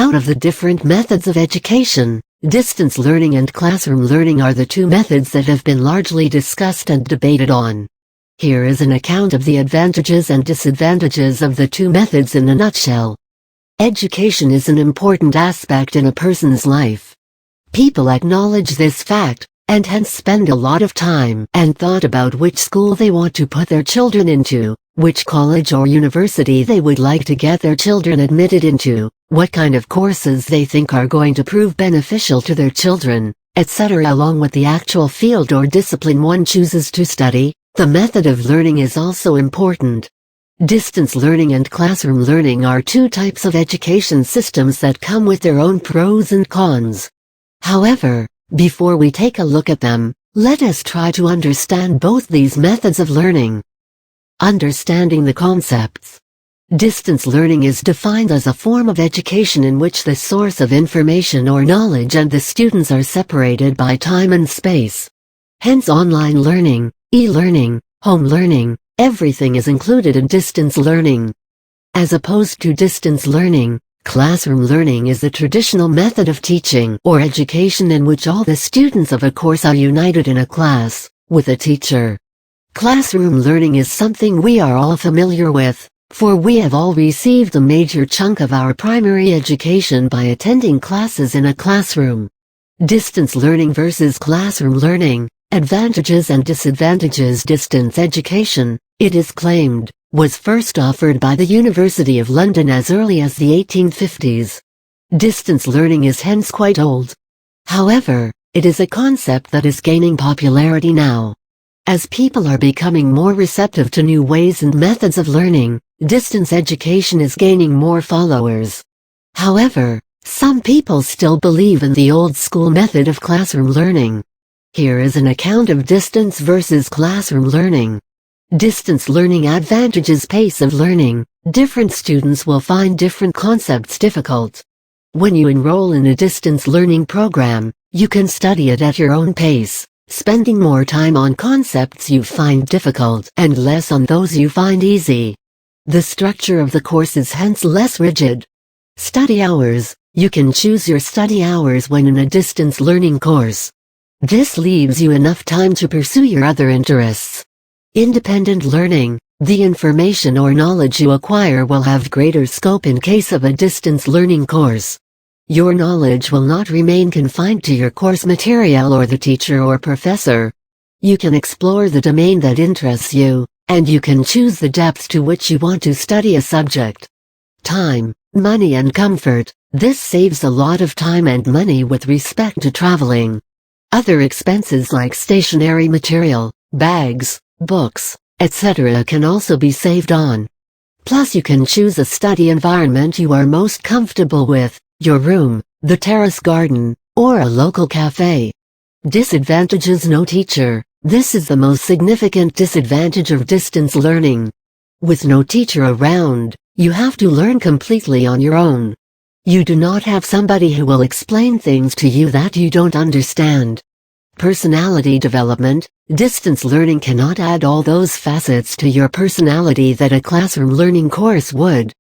Out of the different methods of education, distance learning and classroom learning are the two methods that have been largely discussed and debated on. Here is an account of the advantages and disadvantages of the two methods in a nutshell. Education is an important aspect in a person's life. People acknowledge this fact, and hence spend a lot of time and thought about which school they want to put their children into, which college or university they would like to get their children admitted into, what kind of courses they think are going to prove beneficial to their children, etc. Along with the actual field or discipline one chooses to study, the method of learning is also important. Distance learning and classroom learning are two types of education systems that come with their own pros and cons. However, before we take a look at them, let us try to understand both these methods of learning. Understanding the concepts. Distance learning is defined as a form of education in which the source of information or knowledge and the students are separated by time and space. Hence online learning, e-learning, home learning, everything is included in distance learning. As opposed to distance learning, classroom learning is the traditional method of teaching or education in which all the students of a course are united in a class, with a teacher. Classroom learning is something we are all familiar with, for we have all received a major chunk of our primary education by attending classes in a classroom. Distance learning versus classroom learning, advantages and disadvantages. Distance education, it is claimed, was first offered by the University of London as early as the 1850s. Distance learning is hence quite old. However, it is a concept that is gaining popularity now. As people are becoming more receptive to new ways and methods of learning, distance education is gaining more followers. However, some people still believe in the old school method of classroom learning. Here is an account of distance versus classroom learning. Distance learning advantages. Pace of learning. Different students will find different concepts difficult. When you enroll in a distance learning program, you can study it at your own pace, spending more time on concepts you find difficult and less on those you find easy. The structure of the course is hence less rigid. Study hours. You can choose your study hours when in a distance learning course. This leaves you enough time to pursue your other interests. Independent learning. The information or knowledge you acquire will have greater scope in case of a distance learning course. Your knowledge will not remain confined to your course material or the teacher or professor. You can explore the domain that interests you, and you can choose the depth to which you want to study a subject. Time, money and comfort. This saves a lot of time and money with respect to traveling. Other expenses like stationery material, bags, books, etc. can also be saved on. Plus you can choose a study environment you are most comfortable with, your room, the terrace garden, or a local cafe. Disadvantages. No teacher. This is the most significant disadvantage of distance learning. With no teacher around, you have to learn completely on your own. You do not have somebody who will explain things to you that you don't understand. Personality development. Distance learning cannot add all those facets to your personality that a classroom learning course would.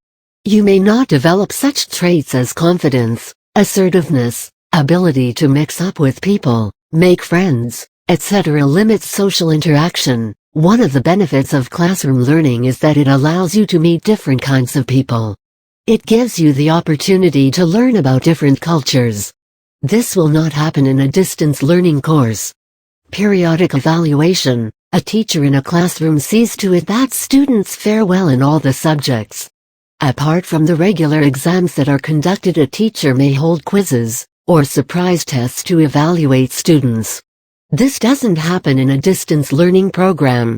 You may not develop such traits as confidence, assertiveness, ability to mix up with people, make friends, etc. Limits social interaction. One of the benefits of classroom learning is that it allows you to meet different kinds of people. It gives you the opportunity to learn about different cultures. This will not happen in a distance learning course. Periodic evaluation. A teacher in a classroom sees to it that students fare well in all the subjects. Apart from the regular exams that are conducted, a teacher may hold quizzes or surprise tests to evaluate students. This doesn't happen in a distance learning program.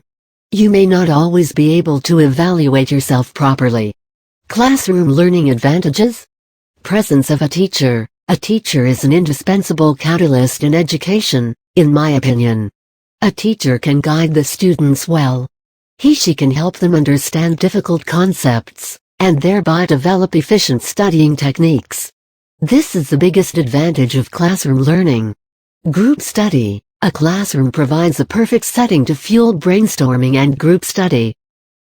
You may not always be able to evaluate yourself properly. Classroom learning advantages. Presence of a teacher. A teacher is an indispensable catalyst in education, in my opinion. A teacher can guide the students well. She can help them understand difficult concepts, and thereby develop efficient studying techniques. This is the biggest advantage of classroom learning. Group study. A classroom provides a perfect setting to fuel brainstorming and group study.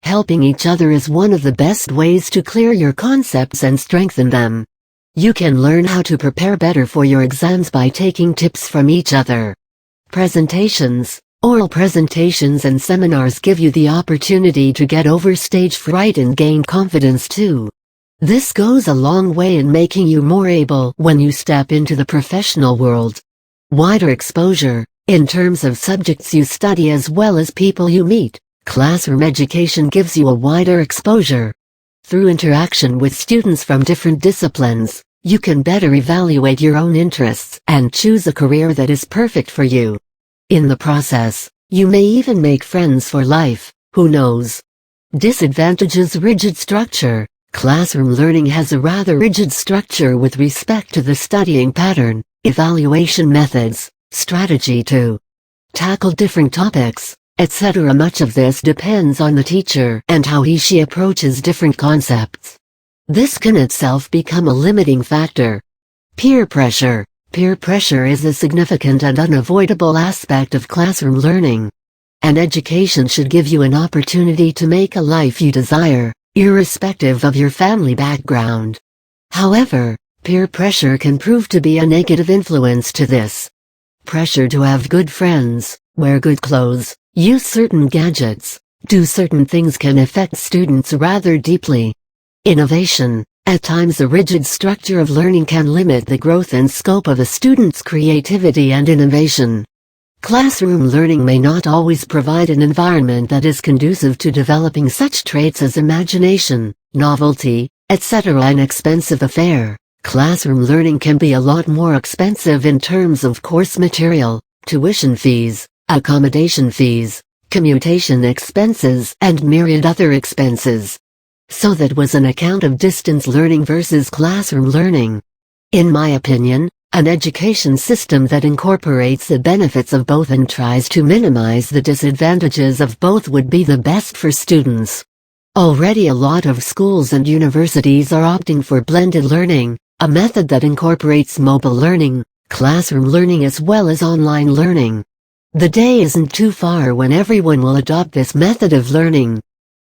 Helping each other is one of the best ways to clear your concepts and strengthen them. You can learn how to prepare better for your exams by taking tips from each other. Presentations, oral presentations and seminars give you the opportunity to get over stage fright and gain confidence too. This goes a long way in making you more able when you step into the professional world. Wider exposure, in terms of subjects you study as well as people you meet. Classroom education gives you a wider exposure. Through interaction with students from different disciplines, you can better evaluate your own interests and choose a career that is perfect for you. In the process, you may even make friends for life, who knows? Disadvantages: rigid structure. Classroom learning has a rather rigid structure with respect to the studying pattern, evaluation methods, strategy to tackle different topics, etc. Much of this depends on the teacher and how he/she approaches different concepts. This can itself become a limiting factor. Peer pressure. Peer pressure is a significant and unavoidable aspect of classroom learning. An education should give you an opportunity to make a life you desire, irrespective of your family background. However, peer pressure can prove to be a negative influence to this. Pressure to have good friends, wear good clothes, use certain gadgets, do certain things can affect students rather deeply. Innovation. At times a rigid structure of learning can limit the growth and scope of a student's creativity and innovation. Classroom learning may not always provide an environment that is conducive to developing such traits as imagination, novelty, etc. An expensive affair. Classroom learning can be a lot more expensive in terms of course material, tuition fees, accommodation fees, commutation expenses, and myriad other expenses. So that was an account of distance learning versus classroom learning. In my opinion, an education system that incorporates the benefits of both and tries to minimize the disadvantages of both would be the best for students. Already a lot of schools and universities are opting for blended learning, a method that incorporates mobile learning, classroom learning as well as online learning. The day isn't too far when everyone will adopt this method of learning.